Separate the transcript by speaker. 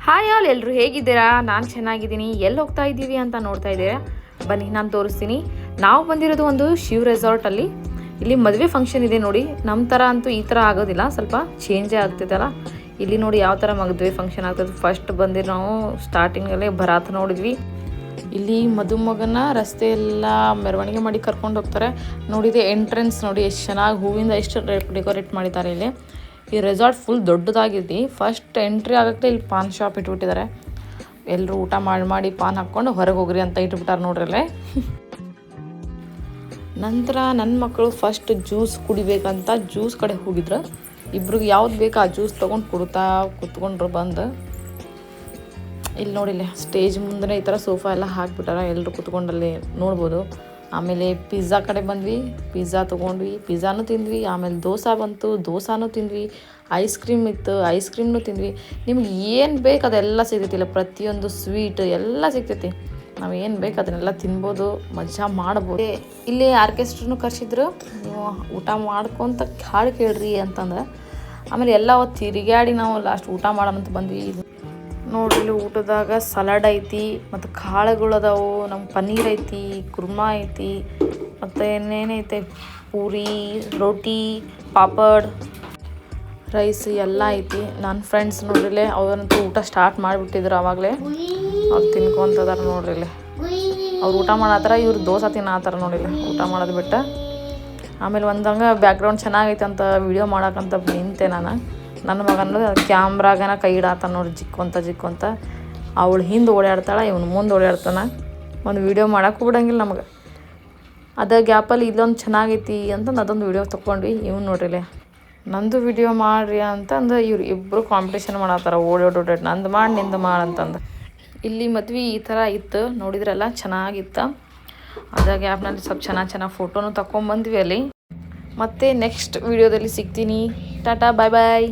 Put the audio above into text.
Speaker 1: Hi all, ಎಲ್ಲರೂ ಹೇಗಿದ್ದೀರಾ? ನಾನು ಚೆನ್ನಾಗಿದ್ದೀನಿ. ಎಲ್ಲಿ ಹೋಗ್ತಾ ಇದ್ದೀವಿ ಅಂತ ನೋಡ್ತಾ ಇದ್ದೀರಾ? ಬನ್ನಿ ನಾನು ತೋರಿಸ್ತೀನಿ. ನಾವು ಬಂದಿರೋದು ಒಂದು ಶಿವ್ ರೆಸಾರ್ಟಲ್ಲಿ. ಇಲ್ಲಿ ಮದುವೆ ಫಂಕ್ಷನ್ ಇದೆ ನೋಡಿ. ನಮ್ಮ ಥರ ಅಂತೂ ಈ ಥರ ಆಗೋದಿಲ್ಲ, ಸ್ವಲ್ಪ ಚೇಂಜೇ ಆಗ್ತಿದ್ದಲ್ಲ. ಇಲ್ಲಿ ನೋಡಿ ಯಾವ ಥರ ಮದುವೆ ಫಂಕ್ಷನ್ ಆಗ್ತದೆ. ಫಸ್ಟ್ ಬಂದಿರೋ ನಾವು ಸ್ಟಾರ್ಟಿಂಗಲ್ಲೇ ಭರಾತ್ ನೋಡಿದ್ವಿ. ಇಲ್ಲಿ ಮದುಮಗನ ರಸ್ತೆ ಎಲ್ಲ ಮೆರವಣಿಗೆ ಮಾಡಿ ಕರ್ಕೊಂಡು ಹೋಗ್ತಾರೆ. ನೋಡಿದೆ ಎಂಟ್ರೆನ್ಸ್ ನೋಡಿ ಎಷ್ಟು ಚೆನ್ನಾಗಿ ಹೂವಿಂದ ಎಷ್ಟು ಡೆಕೋರೇಟ್ ಮಾಡಿದ್ದಾರೆ. ಇಲ್ಲಿ ಈ ರೆಸಾರ್ಟ್ ಫುಲ್ ದೊಡ್ಡದಾಗಿದೆ. ಫಸ್ಟ್ ಎಂಟ್ರಿ ಆಗೋಕ್ಕೆ ಇಲ್ಲಿ ಪಾನ್ ಶಾಪ್ ಇಟ್ಬಿಟ್ಟಿದ್ದಾರೆ. ಎಲ್ಲರೂ ಊಟ ಮಾಡಿ ಪಾನ್ ಹಾಕ್ಕೊಂಡು ಹೊರಗೆ ಹೋಗ್ರಿ ಅಂತ ಇಟ್ಬಿಟ್ಟಾರೆ ನೋಡ್ರಲ್ಲೇ. ನಂತರ ನನ್ನ ಮಕ್ಕಳು ಫಸ್ಟ್ ಜ್ಯೂಸ್ ಕುಡಿಬೇಕಂತ ಜ್ಯೂಸ್ ಕಡೆ ಹೋಗಿದ್ರು. ಇಬ್ರಿಗೆ ಯಾವ್ದು ಬೇಕು ಆ ಜ್ಯೂಸ್ ತೊಗೊಂಡು ಕುಡ್ತಾ ಕುತ್ಕೊಂಡ್ರು ಬಂದು. ಇಲ್ಲಿ ನೋಡಿಲ್ಲ ಸ್ಟೇಜ್ ಮುಂದೆ ಈ ಥರ ಸೋಫಾ ಎಲ್ಲ ಹಾಕ್ಬಿಟ್ಟಾರ, ಎಲ್ಲರೂ ಕುತ್ಕೊಂಡಲ್ಲಿ ನೋಡ್ಬೋದು. ಆಮೇಲೆ ಪಿಜ್ಜಾ ಕಡೆ ಬಂದ್ವಿ, ಪಿಜ್ಜಾ ತೊಗೊಂಡ್ವಿ, ಪಿಜ್ಜಾನು ತಿಂದ್ವಿ. ಆಮೇಲೆ ದೋಸೆ ಬಂತು, ದೋಸಾನು ತಿಂದ್ವಿ. ಐಸ್ ಕ್ರೀಮ್ ಇತ್ತು, ಐಸ್ ಕ್ರೀಮ್ನು ತಿಂದ್ವಿ. ನಿಮ್ಗೆ ಏನು ಬೇಕು ಅದೆಲ್ಲ ಸಿಗ್ತೈತಿಲ್ಲ, ಪ್ರತಿಯೊಂದು ಸ್ವೀಟ್ ಎಲ್ಲ ಸಿಗ್ತೈತಿ. ನಾವು ಏನು ಬೇಕು ಅದನ್ನೆಲ್ಲ ತಿನ್ಬೋದು, ಮಜಾ ಮಾಡ್ಬೋದು. ಇಲ್ಲಿ ಆರ್ಕೆಸ್ಟ್ರನು ಕರ್ಸಿದ್ರು, ನೀವು ಊಟ ಮಾಡ್ಕೊತ ಹಾಡು ಕೇಳ್ರಿ ಅಂತಂದ್ರೆ. ಆಮೇಲೆ ಎಲ್ಲ ಹೊತ್ತು ತಿರುಗಾಡಿ ನಾವು ಲಾಸ್ಟ್ ಊಟ ಮಾಡೋಣಂತ ಬಂದ್ವಿ. ನೋಡ್ರಿ ಇಲ್ಲಿ ಊಟದಾಗ ಸಲಾಡ್ ಐತಿ, ಮತ್ತು ಕಾಳುಗಳು ಅದಾವು, ನಮ್ಮ ಪನ್ನೀರ್ ಐತಿ, ಕುರ್ಮಾ ಐತಿ, ಮತ್ತು ಏನೇನೈತೆ ಪೂರಿ, ರೋಟಿ, ಪಾಪಡ್, ರೈಸ್ ಎಲ್ಲ ಐತಿ. ನನ್ನ ಫ್ರೆಂಡ್ಸ್ ನೋಡ್ರಿಲೆ ಅವ್ರಂತೂ ಊಟ ಸ್ಟಾರ್ಟ್ ಮಾಡಿಬಿಟ್ಟಿದ್ರು ಆವಾಗಲೇ. ಅವ್ರು ತಿನ್ಕೊಂತದಾರ ನೋಡ್ರಿಲೆ. ಅವ್ರು ಊಟ ಮಾಡತ್ತಾರ, ಇವ್ರು ದೋಸೆ ತಿನ್ನತ್ತಾರ ನೋಡಿಲ್ಲ ಊಟ ಮಾಡೋದು ಬಿಟ್ಟು. ಆಮೇಲೆ ಒಂದಂಗೆ ಬ್ಯಾಕ್ಗ್ರೌಂಡ್ ಚೆನ್ನಾಗೈತೆ ಅಂತ ವಿಡಿಯೋ ಮಾಡೋಕ್ಕಂತ ನಿಂತೆ ನಾನು. ನನ್ನ ಮಗನ ಕ್ಯಾಮ್ರಾಗನ ಕೈ ಇಡಾತ ನೋಡಿ, ಜಿಕ್ಕೊಂತ ಅವಳು ಹಿಂದೆ ಓಡಾಡ್ತಾಳೆ, ಇವನು ಮುಂದೆ ಓಡಾಡ್ತಾನೆ. ಒಂದು ವೀಡಿಯೋ ಮಾಡೋಕ್ಕೂ ಬಿಡಂಗಿಲ್ಲ ನಮಗೆ. ಅದ ಗ್ಯಾಪಲ್ಲಿ ಇಲ್ಲೊಂದು ಚೆನ್ನಾಗೈತಿ ಅಂತಂದು ಅದೊಂದು ವೀಡಿಯೋ ತೊಗೊಂಡ್ವಿ. ಇವ್ನು ನೋಡ್ರಿಲೆ ನಂದು ವಿಡಿಯೋ ಮಾಡ್ರಿ ಅಂತಂದು ಇವ್ರು ಇಬ್ಬರು ಕಾಂಪಿಟೇಷನ್ ಮಾಡತ್ತಾರ, ಓಡೋಡಿ ನಂದು ಮಾಡಿ ನಿಂದು ಮಾಡಿ ಅಂತಂದು. ಇಲ್ಲಿ ಮದ್ವೆ ಈ ಥರ ಇತ್ತು ನೋಡಿದ್ರಲ್ಲ, ಚೆನ್ನಾಗಿತ್ತು. ಅದ ಗ್ಯಾಪ್ನಲ್ಲಿ ಸ್ವಲ್ಪ ಚೆನ್ನಾಗಿ ಫೋಟೋನು ತಗೊಂಬಂದ್ವಿ ಅಲ್ಲಿ. ಮತ್ತೆ ನೆಕ್ಸ್ಟ್ ವಿಡಿಯೋದಲ್ಲಿ ಸಿಗ್ತೀನಿ. ಟಾಟಾ, ಬಾಯ್ ಬಾಯ್.